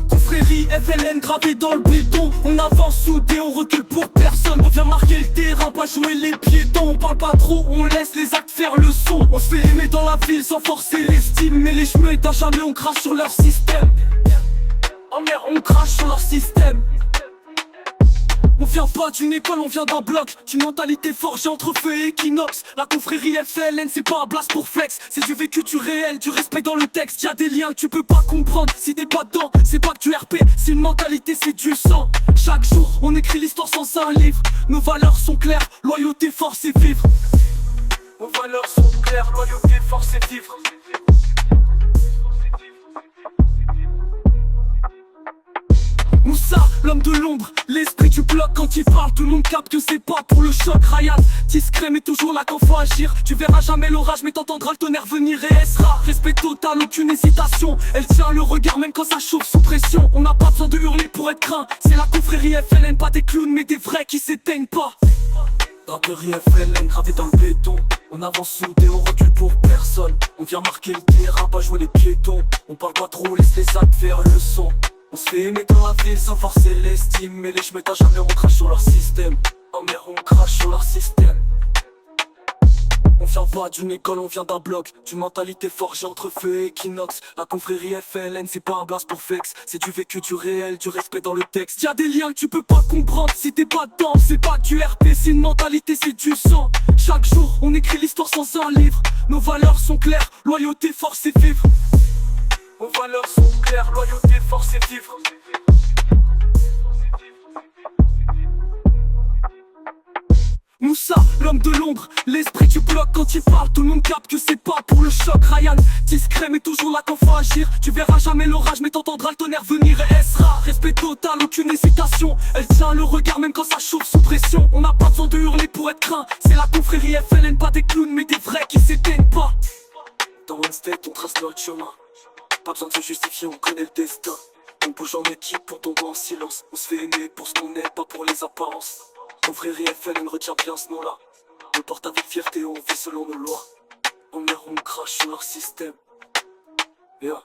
Confrérie FLN gravée dans le béton. On avance soudé, on recule pour personne. On vient marquer le terrain, pas jouer les piétons. On parle pas trop, on laisse les actes faire le son. On se fait aimer dans la ville sans forcer l'estime. Mais les chemins à jamais on crache sur leur système. Oh merde, on crache sur leur système. On vient pas d'une école, on vient d'un bloc. D'une mentalité forgée entre feu et équinoxe. La confrérie FLN c'est pas un blast pour flex. C'est du vécu, du réel, du respect dans le texte. Y'a des liens que tu peux pas comprendre si t'es pas dedans. C'est pas que du RP, c'est une mentalité, c'est du sang. Chaque jour on écrit l'histoire sans un livre. Nos valeurs sont claires, loyauté, force et vivre. Nos valeurs sont claires, loyauté, force et vivre. Moussa, l'homme de l'ombre, l'esprit du bloc quand il parle, tout le monde capte que c'est pas pour le choc. Ryan, discret mais toujours là quand faut agir. Tu verras jamais l'orage mais t'entendras le tonnerre venir et elle sera respect total, aucune hésitation. Elle tient le regard même quand ça chauffe sous pression. On n'a pas besoin de hurler pour être craint. C'est la confrérie FLN, pas des clowns mais des vrais qui s'éteignent pas. Confrérie FLN gravée dans le béton. On avance soudé, on recule pour personne. On vient marquer le terrain, pas jouer les piétons. On parle pas trop, laisse les actes faire le son. On se fait aimer dans la ville sans forcer l'estime. Mais les chemins à jamais on crache sur leur système. Oh merde, on crache sur leur système. On vient pas d'une école, on vient d'un bloc. D'une mentalité forgée entre feu et équinoxe. La confrérie FLN c'est pas un blast pour flex. C'est du vécu, du réel, du respect dans le texte. Y'a des liens que tu peux pas comprendre si t'es pas dedans. C'est pas du RP, c'est une mentalité, c'est du sang. Chaque jour on écrit l'histoire sans un livre. Nos valeurs sont claires, loyauté, force et vivre. Nos valeurs sont claires, loyauté, force et vivre. Moussa, l'homme de l'ombre, l'esprit du bloc quand il parle, tout le monde capte que c'est pas pour le choc. Ryan, discret mais toujours là quand faut agir. Tu verras jamais l'orage mais t'entendras le tonnerre venir et elle sera respect total, aucune hésitation. Elle tient le regard même quand ça chauffe sous pression. On n'a pas besoin de hurler pour être craint. C'est la confrérie FLN, pas des clowns mais des vrais qui s'éteignent pas. Dans One State on trace notre chemin. Pas besoin de se justifier, on connaît le destin. On bouge en équipe, on tombe en silence. On se fait aimer pour ce qu'on est, pas pour les apparences. Confrérie FLN retient bien ce nom-là. On le porte avec fierté, on vit selon nos lois. On crache sur leur système. Yeah.